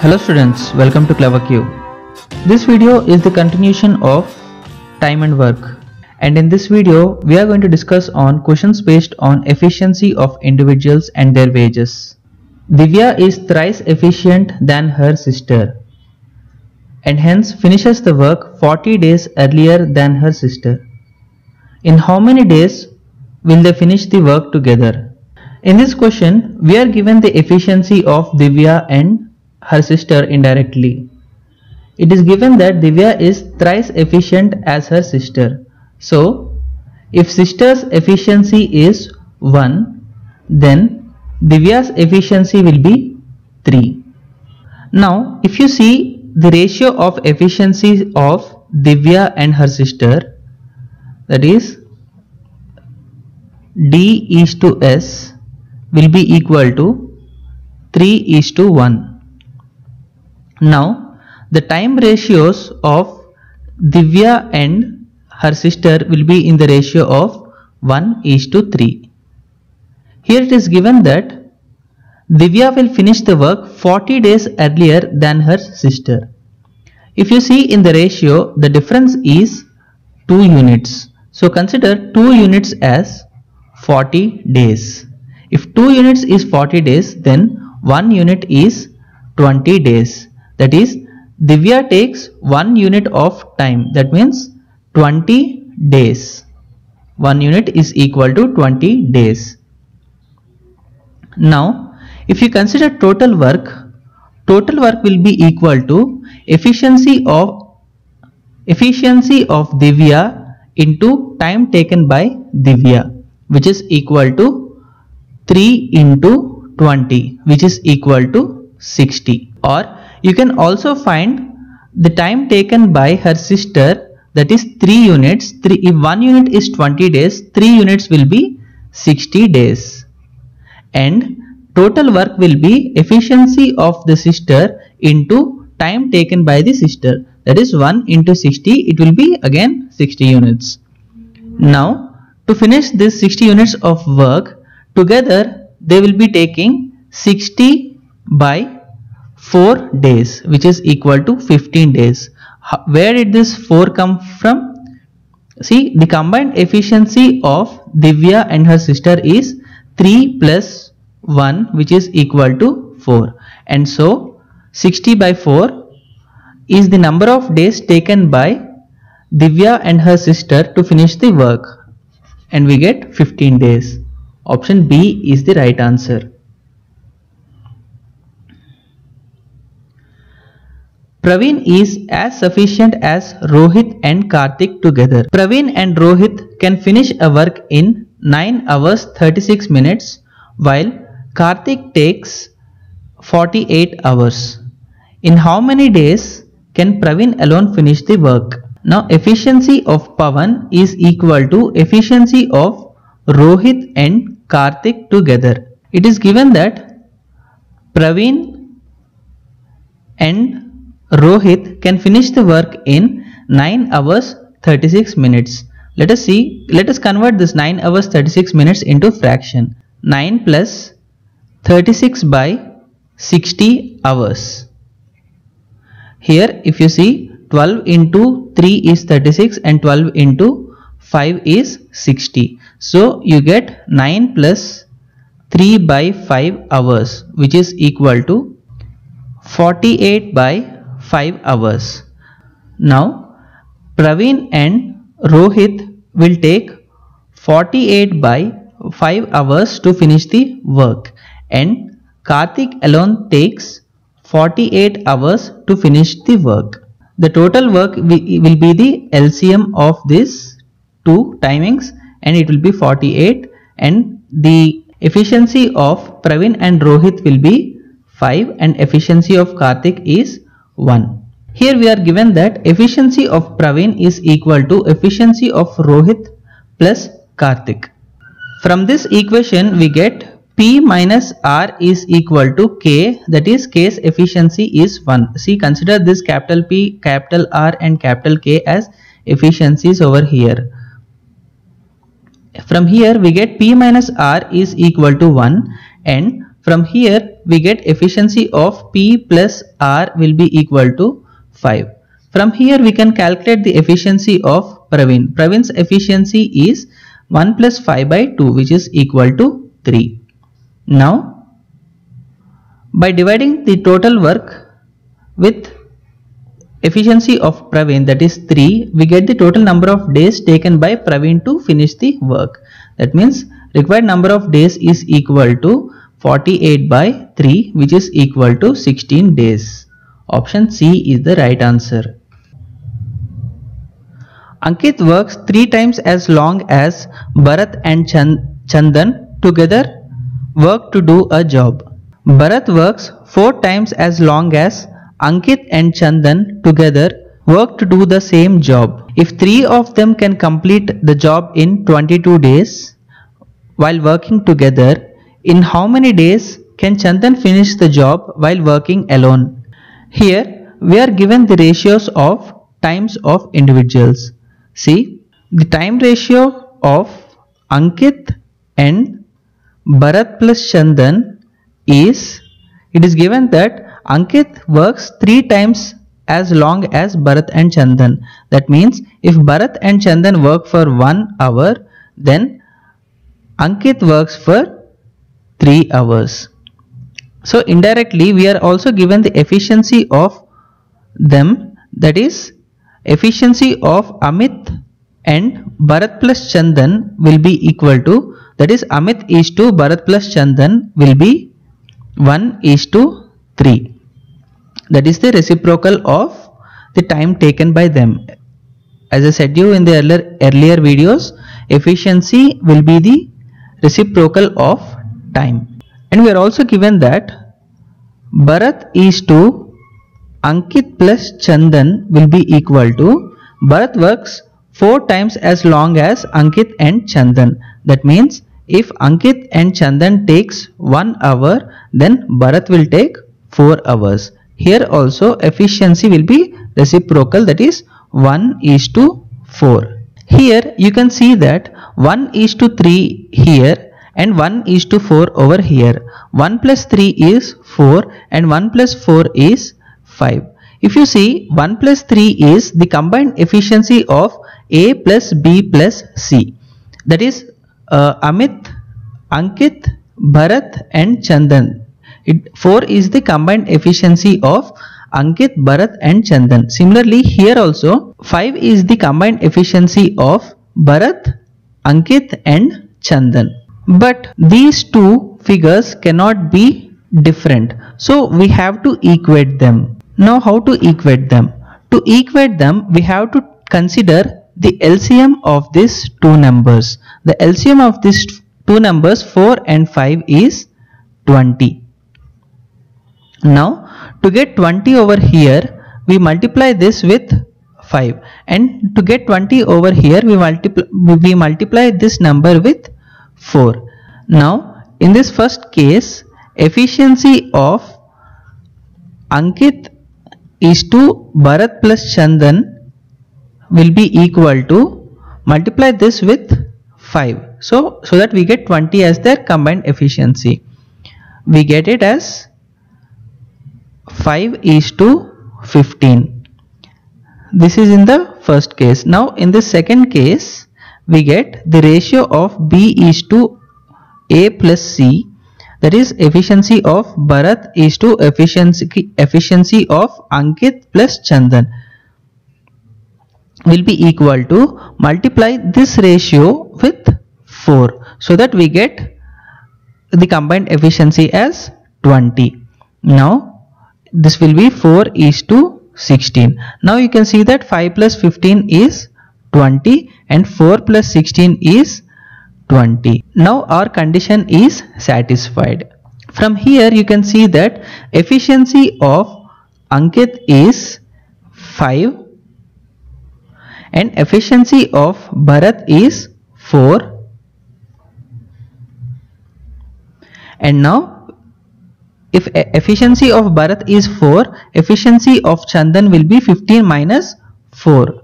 Hello students, welcome to CleverQ. This video is the continuation of time and work, and in this video we are going to discuss on questions based on efficiency of individuals and their wages. Divya is thrice efficient than her sister and hence finishes the work 40 days earlier than her sister. In how many days will they finish the work together? In this question we are given the efficiency of Divya and her sister indirectly. It is given that Divya is thrice efficient as her sister. So, if sister's efficiency is 1, then Divya's efficiency will be 3. Now, if you see the ratio of efficiency of Divya and her sister, that is D:S will be equal to 3:1. Now, the time ratios of Divya and her sister will be in the ratio of 1:3. Here it is given that Divya will finish the work 40 days earlier than her sister. If you see in the ratio, the difference is 2 units. So consider 2 units as 40 days. If 2 units is 40 days, then 1 unit is 20 days. That is, Divya takes 1 unit of time. That means 20 days. 1 unit is equal to 20 days. Now, if you consider total work will be equal to efficiency of Divya into time taken by Divya, which is equal to 3 into 20, which is equal to 60. Or you can also find the time taken by her sister, that is 3 units. If 1 unit is 20 days, 3 units will be 60 days. And total work will be efficiency of the sister into time taken by the sister. That is 1 into 60, it will be again 60 units. Now, to finish this 60 units of work, together they will be taking 60 by 4 days, which is equal to 15 days. Where did this 4 come from? See, the combined efficiency of Divya and her sister is 3 plus 1, which is equal to 4. And so, 60 by 4 is the number of days taken by Divya and her sister to finish the work. And we get 15 days. Option B is the right answer. Praveen is as sufficient as Rohit and Karthik together. Praveen and Rohit can finish a work in 9 hours 36 minutes while Karthik takes 48 hours. In how many days can Praveen alone finish the work? Now efficiency of Pawan is equal to efficiency of Rohit and Karthik together. It is given that Praveen and Rohit can finish the work in 9 hours 36 minutes. Let us convert this 9 hours 36 minutes into fraction. 9 plus 36 by 60 hours. Here if you see, 12 into 3 is 36 and 12 into 5 is 60. So you get 9 plus 3 by 5 hours, which is equal to 48 by 5 hours. Now, Praveen and Rohit will take 48 by 5 hours to finish the work, and Karthik alone takes 48 hours to finish the work. The total work will be the LCM of these two timings, and it will be 48, and the efficiency of Praveen and Rohit will be 5 and efficiency of Karthik is 1. Here we are given that efficiency of Praveen is equal to efficiency of Rohit plus Karthik. From this equation we get P minus R is equal to K, that is K's efficiency is 1. See, consider this capital P, capital R and capital K as efficiencies over here. From here we get P minus R is equal to 1 and From here we get efficiency of P plus R will be equal to 5. From here we can calculate the efficiency of Praveen. Praveen's efficiency is 1 plus 5 by 2, which is equal to 3. Now by dividing the total work with efficiency of Praveen, that is 3, we get the total number of days taken by Praveen to finish the work. That means required number of days is equal to 48 by 3, which is equal to 16 days. Option C is the right answer. Ankit works 3 times as long as Bharat and Chandan together work to do a job. Bharat works 4 times as long as Ankit and Chandan together work to do the same job. If 3 of them can complete the job in 22 days while working together, in how many days can Chandan finish the job while working alone? Here we are given the ratios of times of individuals. See, the time ratio of Ankit and Bharat plus Chandan is, it is given that Ankit works 3 times as long as Bharat and Chandan. That means if Bharat and Chandan work for 1 hour, then Ankit works for 3 hours. So indirectly we are also given the efficiency of them, that is efficiency of Amit and Bharat plus Chandan will be equal to, that is Amit is to Bharat plus Chandan will be 1 is to 3. That is the reciprocal of the time taken by them. As I said you in the earlier videos, efficiency will be the reciprocal of time. And we are also given that Bharat is to Ankit plus Chandan will be equal to, Bharat works 4 times as long as Ankit and Chandan. That means if Ankit and Chandan takes 1 hour, then Bharat will take 4 hours. Here also efficiency will be reciprocal, that is 1 is to 4. Here you can see that 1 is to 3 here and 1 is to 4 over here. 1 plus 3 is 4 and 1 plus 4 is 5. If you see, 1 plus 3 is the combined efficiency of A plus B plus C. That is Amit, Ankit, Bharat and Chandan. 4 is the combined efficiency of Ankit, Bharat and Chandan. Similarly here also 5 is the combined efficiency of Bharat, Ankit and Chandan. But these two figures cannot be different. So we have to equate them. Now how to equate them? To equate them we have to consider the LCM of these two numbers. The LCM of these two numbers 4 and 5 is 20. Now to get 20 over here we multiply this with 5, and to get 20 over here we multiply this number with 4. Now in this first case efficiency of Ankit is to Bharat plus Chandan will be equal to, multiply this with 5. So that we get 20 as their combined efficiency. We get it as 5 is to 15. This is in the first case. Now in the second case we get the ratio of B is to A plus C, that is efficiency of Bharat is to efficiency of Ankit plus Chandan will be equal to, multiply this ratio with 4, so that we get the combined efficiency as 20. Now this will be 4 is to 16. Now you can see that 5 plus 15 is 20 and 4 plus 16 is 20. Now our condition is satisfied. From here you can see that efficiency of Ankit is 5 and efficiency of Bharat is 4. And now if efficiency of Bharat is 4, efficiency of Chandan will be 15 minus 4.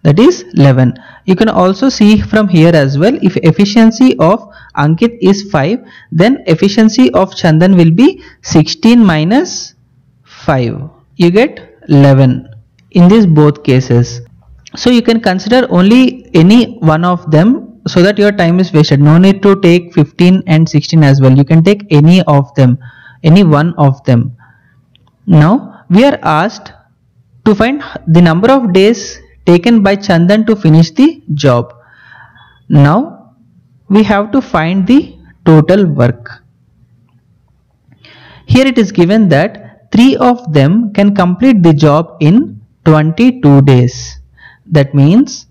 that is 11. You can also see from here as well, if efficiency of Ankit is 5, then efficiency of Chandan will be 16 minus 5. You get 11 in these both cases. So you can consider only any one of them so that your time is wasted. No need to take 15 and 16 as well. You can take any of them, any one of them. Now we are asked to find the number of days taken by Chandan to finish the job. Now we have to find the total work. Here it is given that 3 of them can complete the job in 22 days. That means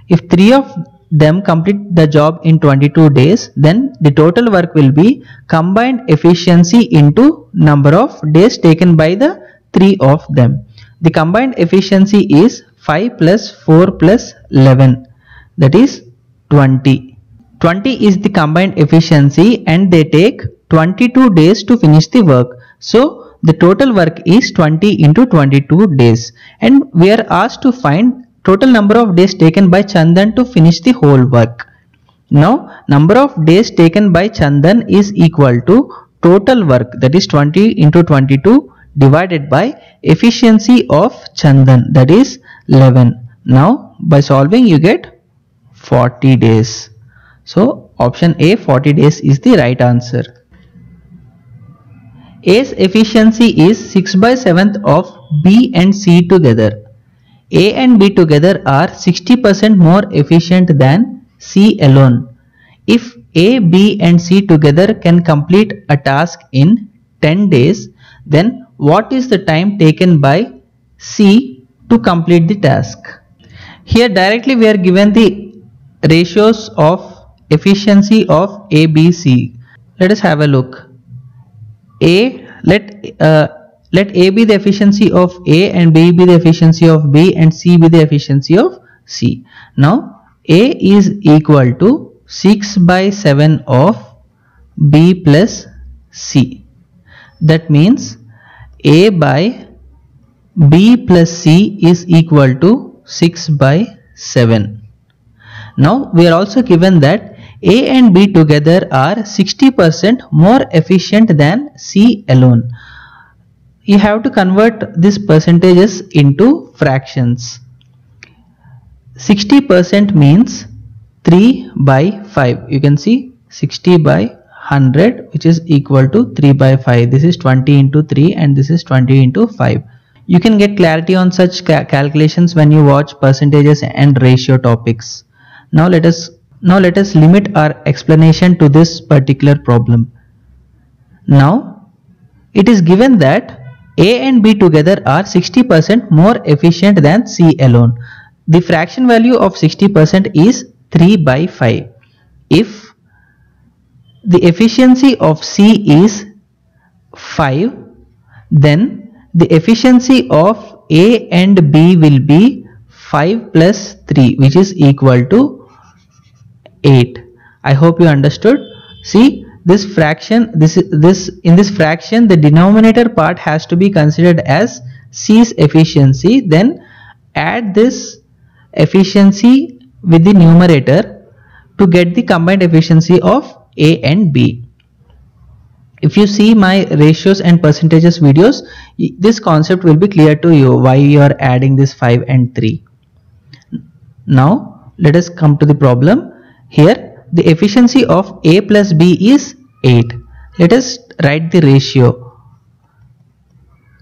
if 3 of them complete the job in 22 days, then the total work will be combined efficiency into number of days taken by the 3 of them. The combined efficiency is 5 plus 4 plus 11, that is 20. 20 is the combined efficiency and they take 22 days to finish the work. So the total work is 20 into 22 days, and we are asked to find total number of days taken by Chandan to finish the whole work. Now number of days taken by Chandan is equal to total work, that is 20 into 22 divided by efficiency of Chandan, that is 11. Now by solving you get 40 days. So option A, 40 days is the right answer. A's efficiency is 6 by 7th of B and C together. A and B together are 60% more efficient than C alone. If A, B and C together can complete a task in 10 days, then what is the time taken by C to complete the task? Here directly we are given the ratios of efficiency of A, B, C. Let us have a look. Let A be the efficiency of A and B be the efficiency of B and C be the efficiency of C. Now A is equal to 6 by 7 of B plus C. That means A by B plus C is equal to 6 by 7. Now we are also given that A and B together are 60% more efficient than C alone. You have to convert these percentages into fractions. 60% means 3 by 5. You can see 60 by 100, which is equal to 3 by 5. This is 20 into 3 and this is 20 into 5. You can get clarity on such calculations when you watch percentages and ratio topics. Now let us limit our explanation to this particular problem. Now it is given that A and B together are 60% more efficient than C alone. The fraction value of 60% is 3 by 5. If the efficiency of C is 5, then the efficiency of A and B will be 5 plus 3, which is equal to 8. I hope you understood. See, this fraction, in this fraction the denominator part has to be considered as C's efficiency. Then add this efficiency with the numerator to get the combined efficiency of A and B. If you see my ratios and percentages videos, this concept will be clear to you why you are adding this 5 and 3. Now let us come to the problem. Here the efficiency of A plus B is 8. Let us write the ratio.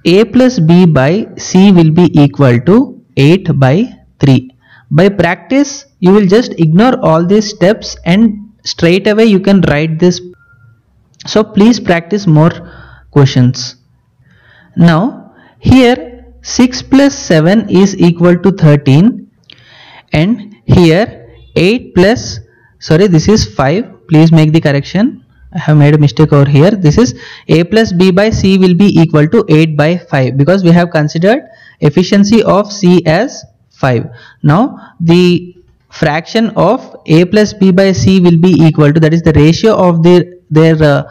A plus B by C will be equal to 8 by 3. By practice you will just ignore all these steps and straight away you can write this. So please practice more questions. Now here 6 plus 7 is equal to 13, and here 8 plus, sorry, this is 5. Please make the correction. I have made a mistake over here. This is A plus B by C will be equal to 8 by 5 because we have considered efficiency of C as 5. Now the fraction of A plus B by C will be equal to, that is the ratio of their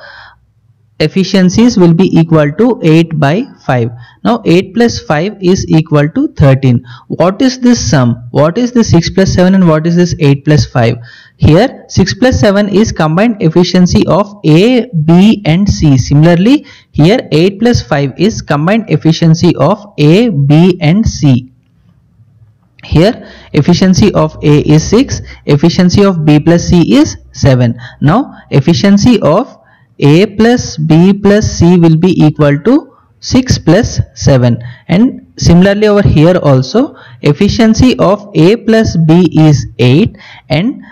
efficiencies will be equal to 8 by 5. Now 8 plus 5 is equal to 13. What is this sum? What is this 6 plus 7 and what is this 8 plus 5? Here 6 plus 7 is combined efficiency of A, B and C. Similarly, here 8 plus 5 is combined efficiency of A, B and C. Here efficiency of A is 6, efficiency of B plus C is 7. Now efficiency of A plus B plus C will be equal to 6 plus 7, and similarly over here also efficiency of A plus B is 8 and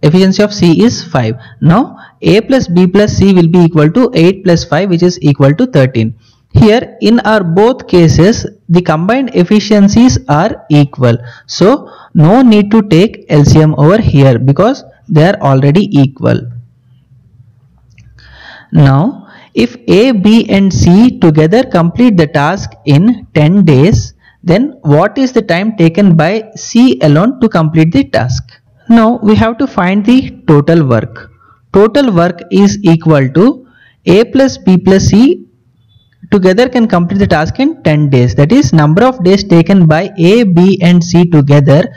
efficiency of C is 5. Now A plus B plus C will be equal to 8 plus 5, which is equal to 13. Here in our both cases the combined efficiencies are equal, so no need to take LCM over here because they are already equal. Now if A, B and C together complete the task in 10 days, then what is the time taken by C alone to complete the task? Now we have to find the total work. Total work is equal to A plus B plus C together can complete the task in 10 days. That is number of days taken by A, B and C together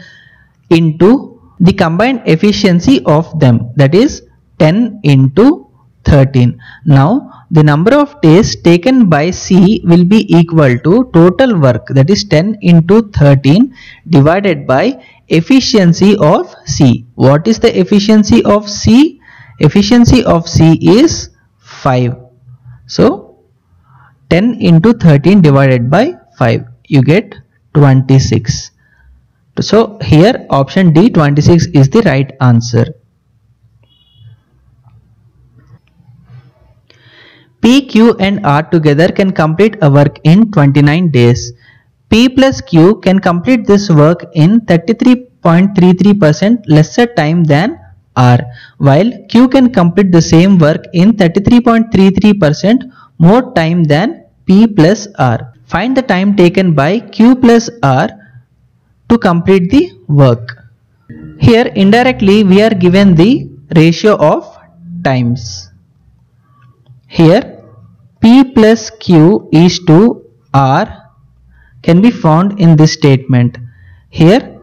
into the combined efficiency of them, that is 10 into 13. Now the number of days taken by C will be equal to total work, that is 10 into 13 divided by efficiency of C. What is the efficiency of C? Efficiency of C is 5. So 10 into 13 divided by 5, you get 26. So here option D, 26 is the right answer. P, Q and R together can complete a work in 29 days. P plus Q can complete this work in 33.33% lesser time than R, while Q can complete the same work in 33.33% more time than P plus R. Find the time taken by Q plus R to complete the work. Here indirectly we are given the ratio of times. Here P plus Q is to R can be found in this statement. Here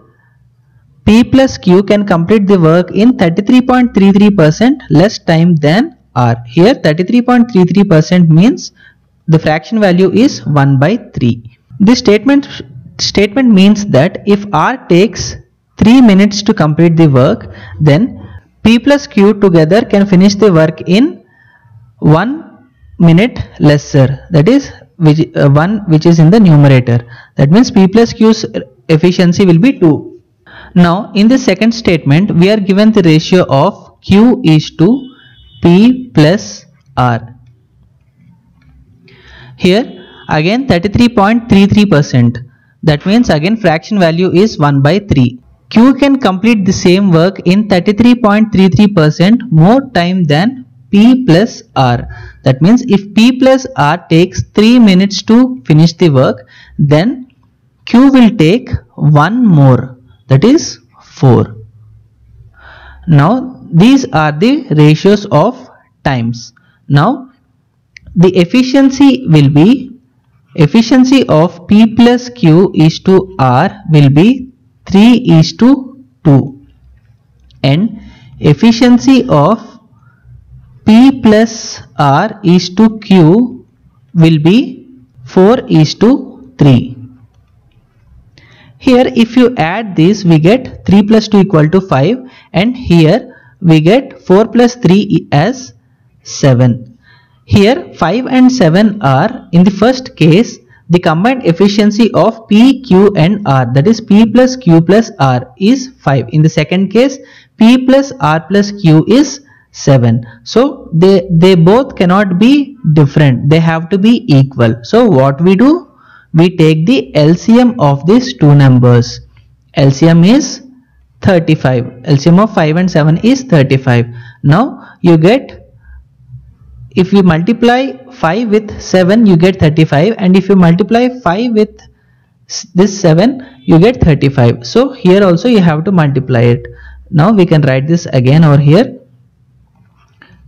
P plus Q can complete the work in 33.33% less time than R. Here 33.33% means the fraction value is 1 by 3. This statement means that if R takes 3 minutes to complete the work, then P plus Q together can finish the work in 1 minute lesser, that is 1 which is in the numerator. That means P plus Q's efficiency will be 2. Now in the second statement we are given the ratio of Q is to P plus R. Here again 33.33%, that means again fraction value is 1 by 3. Q can complete the same work in 33.33% more time than P plus R. That means if P plus R takes 3 minutes to finish the work, then Q will take 1 more, that is 4. Now these are the ratios of times. Now the efficiency will be, efficiency of P plus Q is to R will be 3 is to 2 and efficiency of P plus R is to Q will be 4 is to 3. Here if you add this we get 3 plus 2 equal to 5 and here we get 4 plus 3 as 7. Here 5 and 7 are, in the first case, the combined efficiency of P, Q and R, that is P plus Q plus R is 5. In the second case, P plus R plus Q is 7. So they both cannot be different, they have to be equal. So what we do? We take the LCM of these two numbers. LCM is 35. LCM of 5 and 7 is 35. Now you get, if you multiply 5 with 7 you get 35, and if you multiply 5 with this 7 you get 35. So here also you have to multiply it. Now we can write this again over here.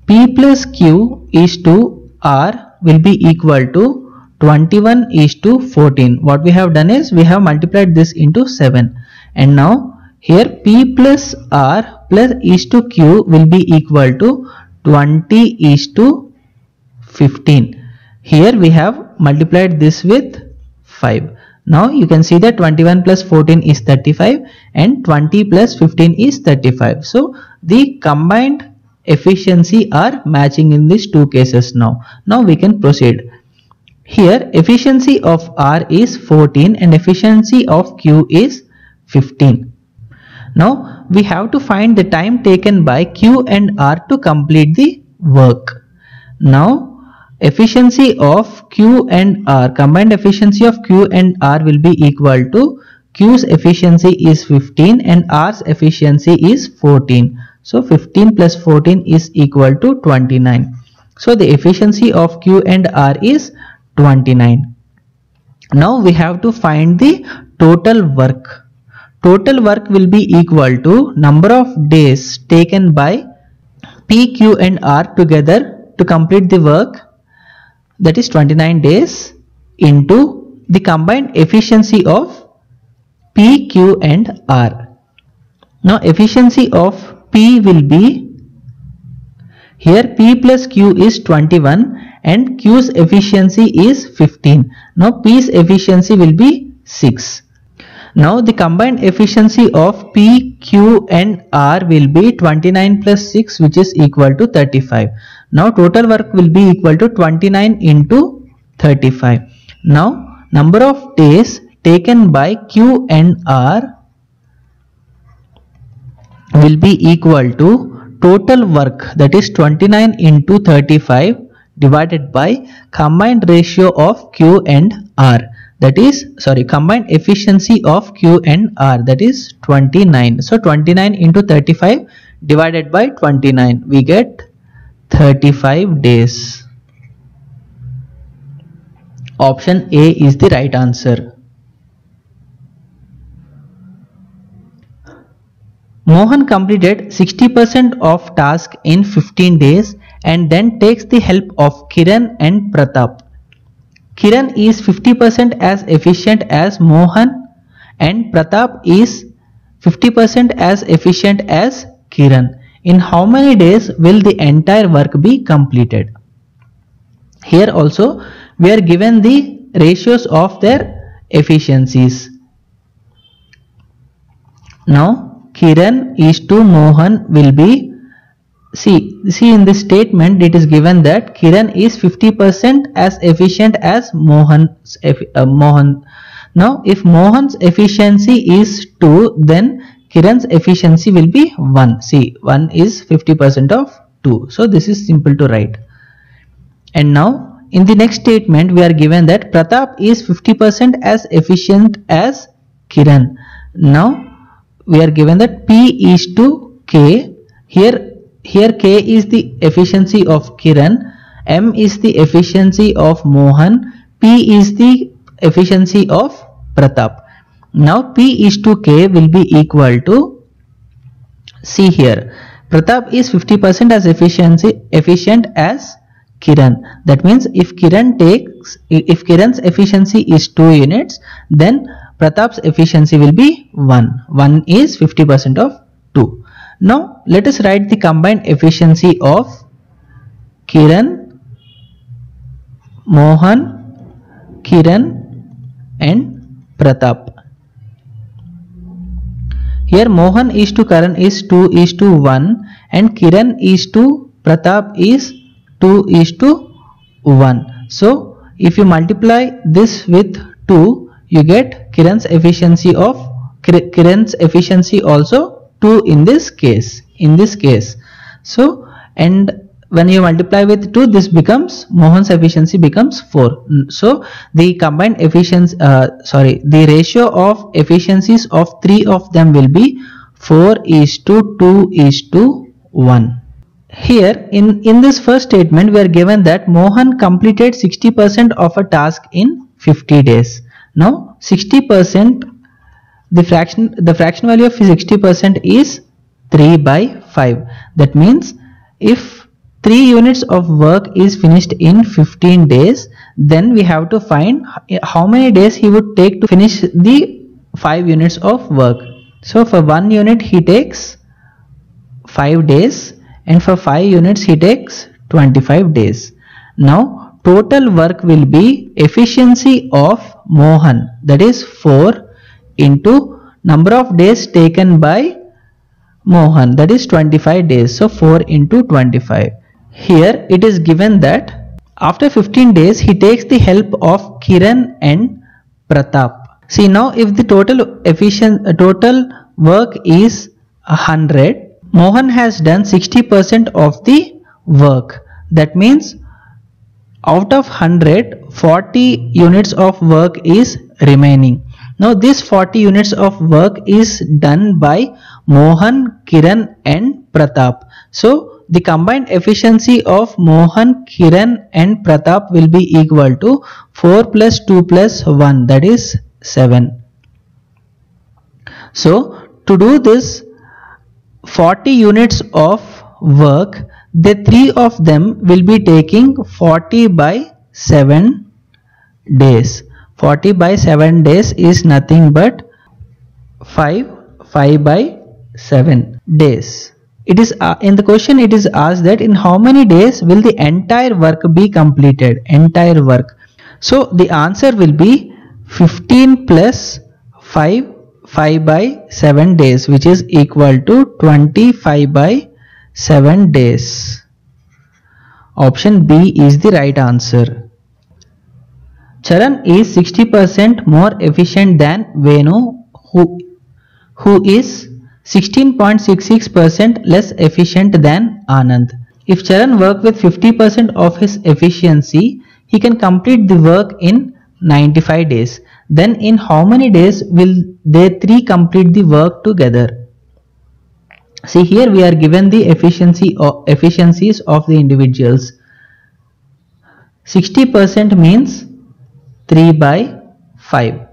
P plus Q is to R will be equal to 21:14. What we have done is we have multiplied this into 7, and now here P plus R plus is to Q will be equal to 20:15. Here we have multiplied this with 5. Now you can see that 21 plus 14 is 35 and 20 plus 15 is 35. So the combined efficiency are matching in these two cases now. Now we can proceed. Here efficiency of R is 14 and efficiency of Q is 15. Now we have to find the time taken by Q and R to complete the work. Now efficiency of Q and R, combined efficiency of Q and R will be equal to Q's efficiency is 15 and R's efficiency is 14. So 15 plus 14 is equal to 29. So the efficiency of Q and R is 29. Now we have to find the total work. Total work will be equal to number of days taken by P, Q and R together to complete the work, that is 29 days, into the combined efficiency of P, Q and R. Now efficiency of P will be, here P plus Q is 21 and Q's efficiency is 15. Now P's efficiency will be 6. Now the combined efficiency of P, Q and R will be 29 plus 6, which is equal to 35. Now total work will be equal to 29 into 35. Now number of days taken by Q and R will be equal to total work, that is 29 into 35 divided by combined ratio of Q and R, that is combined efficiency of Q and R, that is 29. So 29 into 35 divided by 29, we get 35 days. Option A is the right answer. Mohan completed 60% of task in 15 days and then takes the help of Kiran and Pratap. Kiran is 50% as efficient as Mohan and Pratap is 50% as efficient as Kiran. In how many days will the entire work be completed? Here also we are given the ratios of their efficiencies. Now Kiran is to Mohan will be, see in this statement it is given that Kiran is 50% as efficient as Mohan. Now if Mohan's efficiency is 2, then Kiran's efficiency will be 1. See, 1 is 50% of 2. So this is simple to write. And now in the next statement we are given that Pratap is 50% as efficient as Kiran. Now we are given that P is to K. Here K is the efficiency of Kiran, M is the efficiency of Mohan, P is the efficiency of Pratap. Now P is to K will be equal to, see here, Pratap is 50% as efficient as Kiran. That means if Kiran's efficiency is 2 units, then Pratap's efficiency will be 1. 1 is 50% of 2. Now let us write the combined efficiency of Kiran, Mohan, Kiran and Pratap. Here Mohan is to Karan is 2 is to 1 and Kiran is to Pratap is 2 is to 1. So if you multiply this with 2, you get Kiran's efficiency also 2 in this case. So and when you multiply with 2, this becomes, Mohan's efficiency becomes 4. So the combined efficiency, the ratio of efficiencies of 3 of them will be 4 is to 2 is to 1. Here in this first statement we are given that Mohan completed 60% of a task in 50 days. Now 60%, the fraction value of 60% is 3 by 5. That means if 3 units of work is finished in 15 days, then we have to find how many days he would take to finish the 5 units of work. So for 1 unit he takes 5 days, and for 5 units he takes 25 days. Now total work will be efficiency of Mohan, that is 4 into number of days taken by Mohan, that is 25 days. So 4 into 25. Here it is given that after 15 days he takes the help of Kiran and Pratap. See, now if the total work is 100, Mohan has done 60% of the work. That means out of 100, 40 units of work is remaining. Now this 40 units of work is done by Mohan, Kiran and Pratap. So the combined efficiency of Mohan, Kiran and Pratap will be equal to 4 plus 2 plus 1, that is 7. So to do this 40 units of work, the 3 of them will be taking 40 by 7 days. 40 by 7 days is nothing but 5 by 7 days. It is in the question it is asked that in how many days will the entire work be completed, entire work. So the answer will be 15 plus 5 by 7 days, which is equal to 25 by 7 days. Option B is the right answer. Charan is 60% more efficient than Venu, who is 16.66% less efficient than Anand. If Charan worked with 50% of his efficiency, he can complete the work in 95 days. Then in how many days will they three complete the work together? See, here we are given the efficiencies of the individuals. 60% means 3 by 5.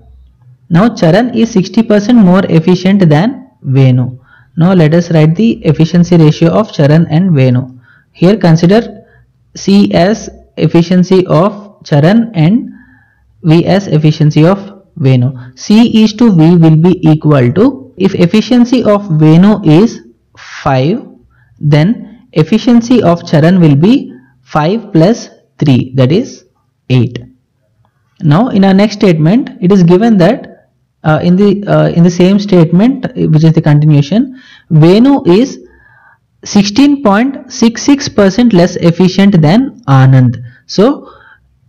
Now Charan is 60% more efficient than Venu. Now let us write the efficiency ratio of Charan and Venu. Here consider C as efficiency of Charan and V as efficiency of Venu. C is to V will be equal to, if efficiency of Venu is 5, then efficiency of Charan will be 5 plus 3, that is 8. Now in our next statement it is given that in the same statement, which is the continuation, Venu is 16.66% less efficient than Anand. So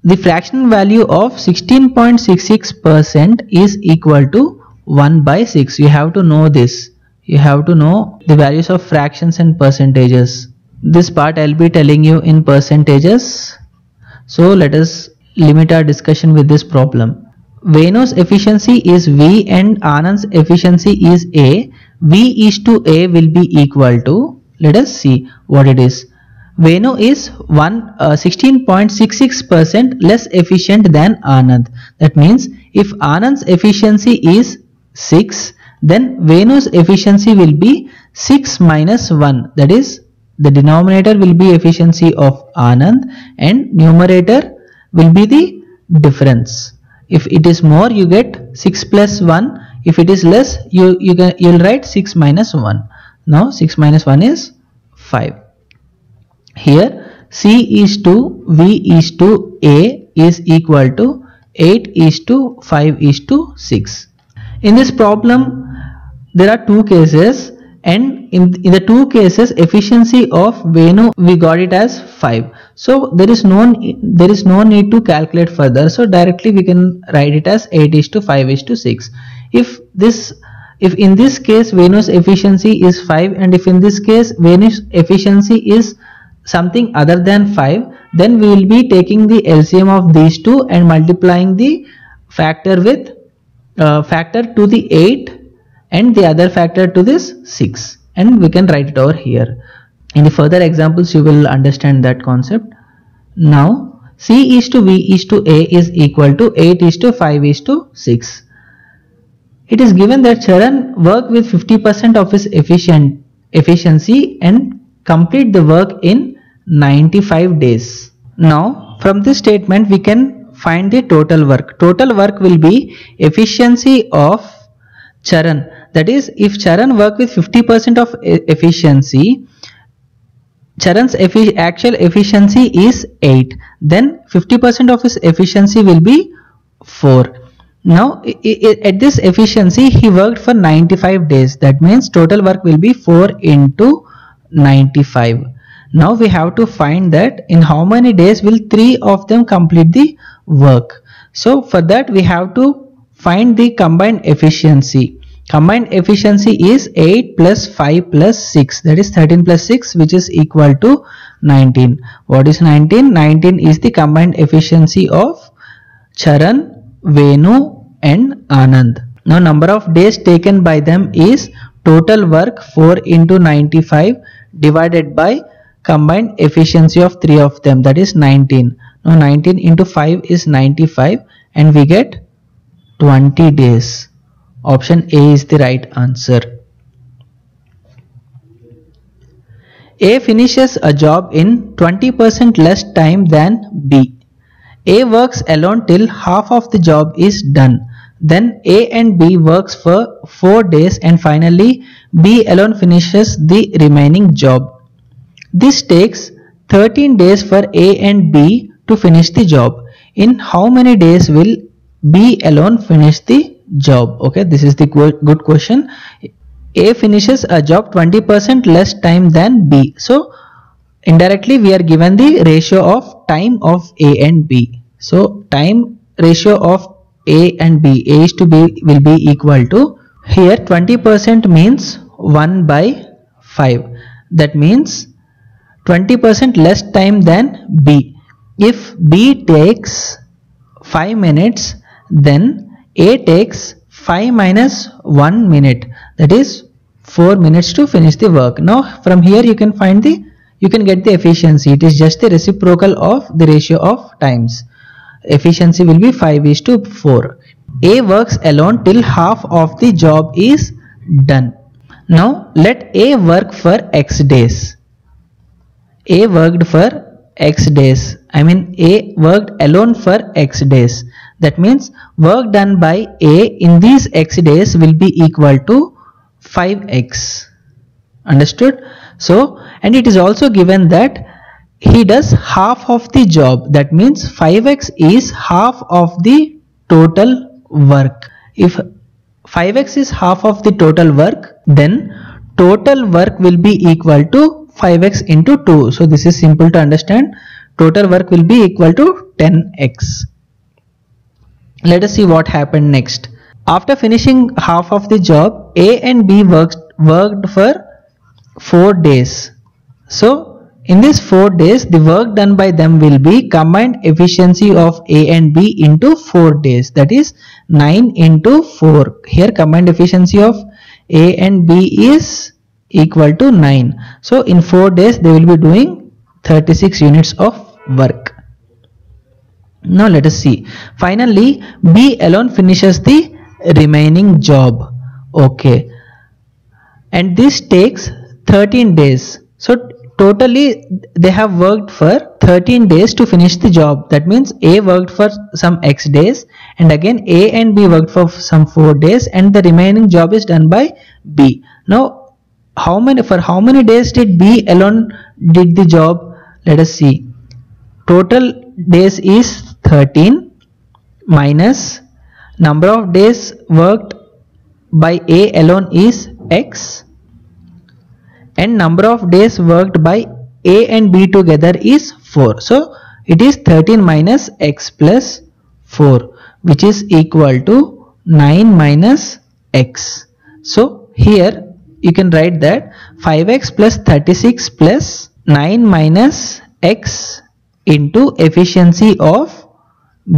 the fractional value of 16.66% is equal to 1 by 6. You have to know this. You have to know the values of fractions and percentages. This part I will be telling you in percentages. So let us limit our discussion with this problem. Venu's efficiency is V and Anand's efficiency is A. V is to A will be equal to, let us see what it is. Venu is 16.66% less efficient than Anand. That means if Anand's efficiency is 6, then Venu's efficiency will be 6 minus 1. That is, the denominator will be efficiency of Anand and numerator will be the difference. If it is more, you get 6 plus 1. If it is less, you'll write 6 minus 1. Now 6 minus 1 is 5. Here C is to V is to A is equal to 8 is to 5 is to 6. In this problem there are two cases, and in the two cases efficiency of Venu we got it as 5. So there is no need to calculate further. So directly we can write it as 8 is to 5 is to 6. If in this case Venu's efficiency is 5, and if in this case Venu's efficiency is something other than 5, then we will be taking the LCM of these two and multiplying the factor with factor to the 8 and the other factor to this 6, and we can write it over here. In the further examples you will understand that concept. Now C is to V is to A is equal to 8 is to 5 is to 6. It is given that Charan worked with 50% of his efficiency and complete the work in 95 days. Now from this statement we can find the total work. Total work will be efficiency of Charan. That is, if Charan work with 50% of efficiency, Charan's actual efficiency is 8, then 50% of his efficiency will be 4. Now at this efficiency he worked for 95 days. That means total work will be 4 into 95. Now we have to find that in how many days will 3 of them complete the work. So for that we have to find the combined efficiency. Combined efficiency is 8 plus 5 plus 6, that is 13 plus 6, which is equal to 19. What is 19? 19 is the combined efficiency of Charan, Venu and Anand. Now number of days taken by them is total work 4 into 95 divided by combined efficiency of 3 of them, that is 19. Now 19 into 5 is 95 and we get 20 days. Option A is the right answer. A finishes a job in 20% less time than B. A works alone till half of the job is done. Then A and B works for 4 days and finally B alone finishes the remaining job. This takes 13 days for A and B to finish the job. In how many days will B alone finish the job? Okay, this is the good question. A finishes a job 20% less time than B. So indirectly we are given the ratio of time of A and B. So time ratio of A and B, A is to B will be equal to, here 20% means 1 by 5. That means 20% less time than B. If B takes 5 minutes, then A takes 5 minus 1 minute, that is 4 minutes to finish the work. Now from here you can get the efficiency. It is just the reciprocal of the ratio of times. Efficiency will be 5:4. A works alone till half of the job is done. Now let A work for X days. A worked for X days. A worked alone for X days. That means work done by A in these X days will be equal to 5x. Understood? So, and it is also given that he does half of the job. That means 5x is half of the total work. If 5x is half of the total work, then total work will be equal to 5x into 2. So this is simple to understand. Total work will be equal to 10x. Let us see what happened next. After finishing half of the job, A and B worked for 4 days. So in these 4 days, the work done by them will be combined efficiency of A and B into 4 days. That is 9 into 4. Here combined efficiency of A and B is equal to 9. So in 4 days they will be doing 36 units of work. Now let us see. Finally B alone finishes the remaining job. Okay, and this takes 13 days. So totally they have worked for 13 days to finish the job. That means A worked for some X days and again A and B worked for some 4 days and the remaining job is done by B. Now for how many days did B alone did the job? Let us see. Total days is 13 minus number of days worked by A alone is X and number of days worked by A and B together is 4. So it is 13 minus X plus 4, which is equal to 9 minus X. So here you can write that 5x plus 36 plus 9 minus X into efficiency of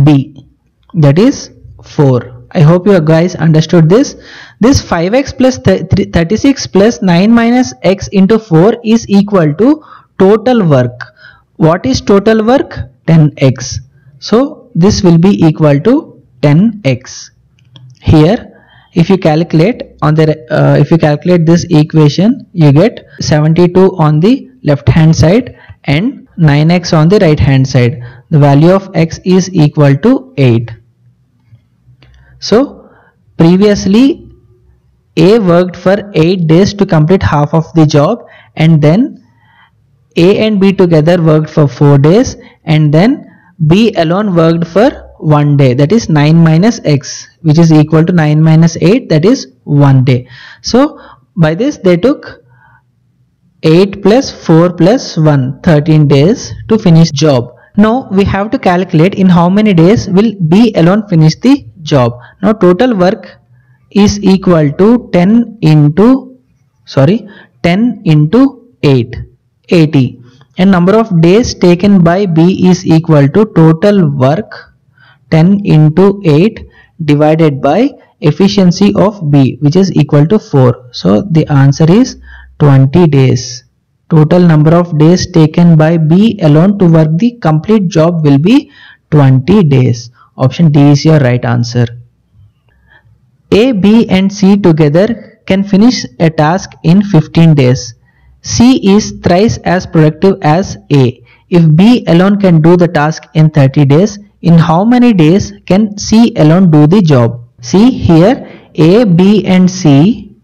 B, that is 4. I hope you guys understood this. This 5x plus 36 plus 9 minus x into 4 is equal to total work. What is total work? 10x. So this will be equal to 10x. Here if you calculate this equation, you get 72 on the left hand side and 9x on the right hand side. The value of x is equal to 8. So previously A worked for 8 days to complete half of the job, and then A and B together worked for 4 days, and then B alone worked for 1 day, that is 9 minus x, which is equal to 9 minus 8, that is 1 day. So by this they took 8 plus 4 plus 1, 13 days to finish job. Now we have to calculate in how many days will B alone finish the job. Now total work is equal to 10 into 8, 80, and number of days taken by B is equal to total work 10 into 8 divided by efficiency of B, which is equal to 4. So the answer is 20 days. Total number of days taken by B alone to work the complete job will be 20 days. Option D is your right answer. A, B and C together can finish a task in 15 days. C is thrice as productive as A. If B alone can do the task in 30 days, in how many days can C alone do the job? See here, A, B and C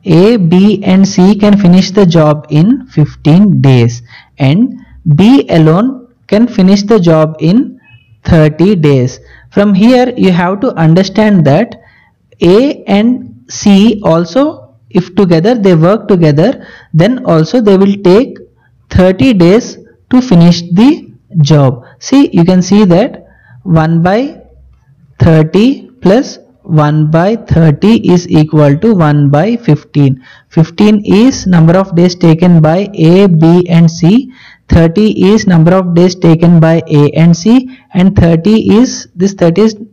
can finish the job in 15 days, and B alone can finish the job in 30 days. From here you have to understand that A and C also, if together they work together, then also they will take 30 days to finish the job. See, you can see that 1 by 30 plus 1 by 30 is equal to 1 by 15. 15 is number of days taken by A, B and C. 30 is number of days taken by A and C, and 30 is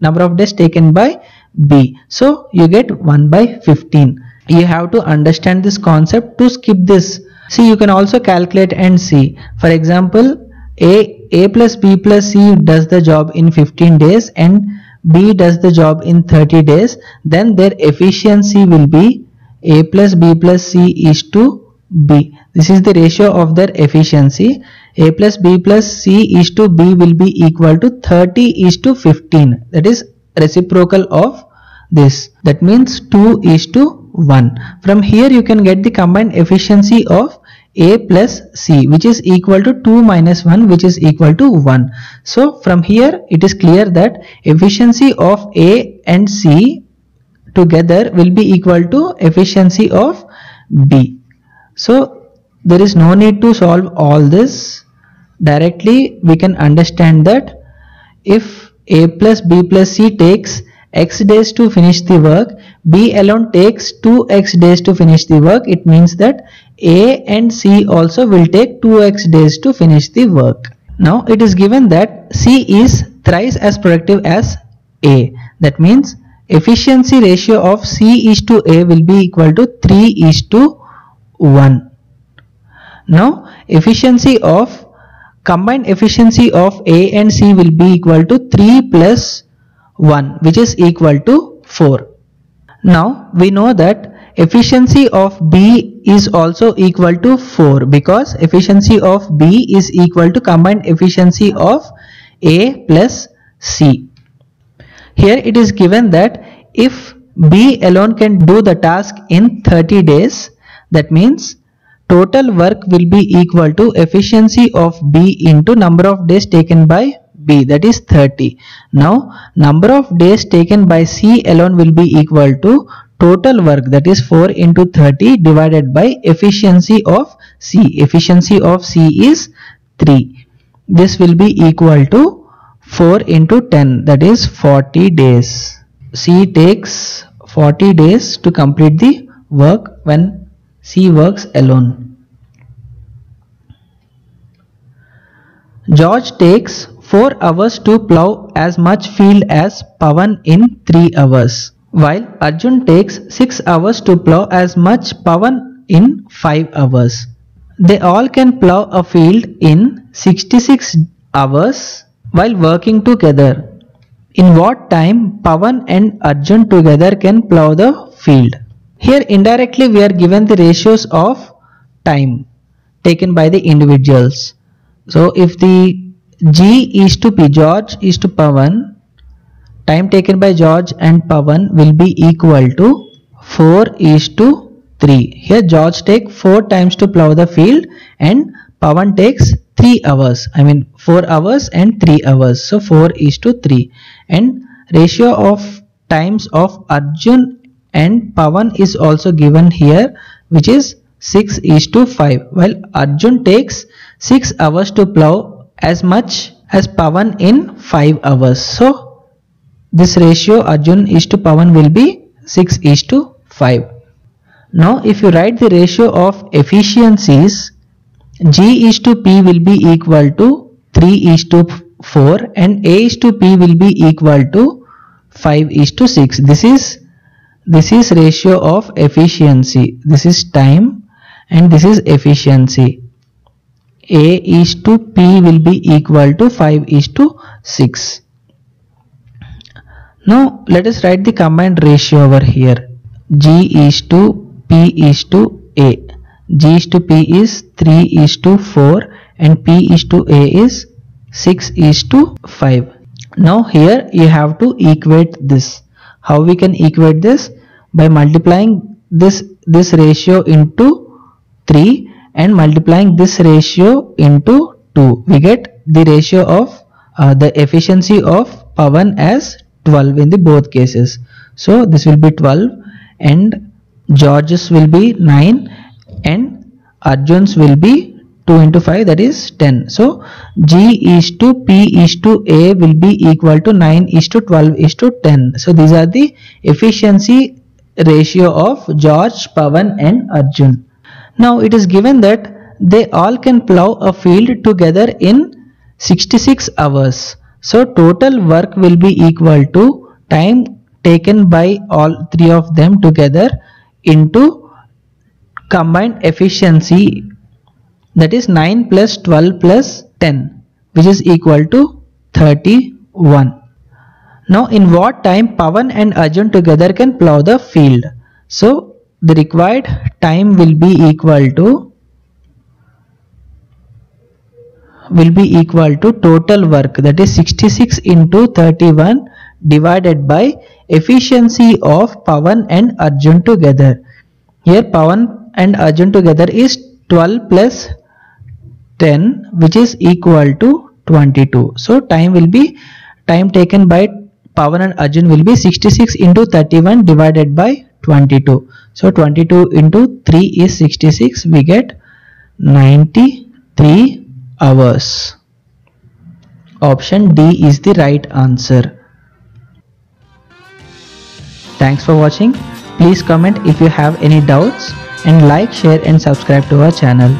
number of days taken by B. So you get 1 by 15. You have to understand this concept to skip this. See, you can also calculate and see. For example, A plus B plus C does the job in 15 days and B does the job in 30 days. Then their efficiency will be A plus B plus C is to B. This is the ratio of their efficiency. A plus B plus C is to B will be equal to 30 is to 15. That is reciprocal of this. That means 2 is to 1. From here you can get the combined efficiency of A plus C, which is equal to 2 minus 1, which is equal to 1. So from here it is clear that efficiency of A and C together will be equal to efficiency of B. So there is no need to solve all this. Directly we can understand that if A plus B plus C takes x days to finish the work, B alone takes 2x days to finish the work, it means that A and C also will take 2x days to finish the work. Now it is given that C is thrice as productive as A. That means efficiency ratio of C is to A will be equal to 3 is to 1. Now combined efficiency of A and C will be equal to 3 plus 1, which is equal to 4. Now we know that efficiency of B is also equal to 4 because efficiency of B is equal to combined efficiency of A plus C. Here it is given that if B alone can do the task in 30 days, that means total work will be equal to efficiency of B into number of days taken by B, that is 30. Now number of days taken by C alone will be equal to total work, that is 4 into 30 divided by efficiency of C. Efficiency of C is 3. This will be equal to 4 into 10, that is 40 days. C takes 40 days to complete the work when C works alone. George takes 4 hours to plow as much field as Pawan in 3 hours, while Arjun takes 6 hours to plow as much Pawan in 5 hours. They all can plow a field in 66 hours while working together. In what time Pawan and Arjun together can plow the field? Here indirectly we are given the ratios of time taken by the individuals. So if the G is to P, George is to Pawan, time taken by George and Pawan will be equal to 4 is to 3. Here George takes 4 times to plow the field and Pawan takes 3 hours. 4 hours and 3 hours. So 4 is to 3. And ratio of times of Arjun and Pawan is also given here, which is 6 is to 5. While Arjun takes 6 hours to plow as much as Pawan in 5 hours. So this ratio Arjun is to Pawan will be 6 is to 5. Now if you write the ratio of efficiencies, G is to P will be equal to 3 is to 4 and A is to P will be equal to 5 is to 6. This is ratio of efficiency. This is time and this is efficiency. A is to P will be equal to 5 is to 6. Now let us write the combined ratio over here. G is to P is to A. G is to P is 3 is to 4 and P is to A is 6 is to 5. Now here you have to equate this. How we can equate this? By multiplying this ratio into 3 and multiplying this ratio into 2. We get the ratio of the efficiency of Pawan as 12 in the both cases. So this will be 12 and George's will be 9 and Arjun's will be 2 into 5, that is 10. So G is to P is to A will be equal to 9 is to 12 is to 10. So these are the efficiency ratio of George, Pawan and Arjun. Now it is given that they all can plow a field together in 66 hours. So total work will be equal to time taken by all three of them together into combined efficiency, that is 9 plus 12 plus 10, which is equal to 31. Now in what time Pawan and Arjun together can plow the field? So the required time will be equal to total work, that is 66 into 31 divided by efficiency of Pawan and Arjun together. Here Pawan and Arjun together is 12 plus 10, which is equal to 22. So time taken by Pawan and Arjun will be 66 into 31 divided by 22. So 22 into 3 is 66. We get 93 hours. Option D is the right answer. Thanks for watching. Please comment if you have any doubts and like, share and subscribe to our channel.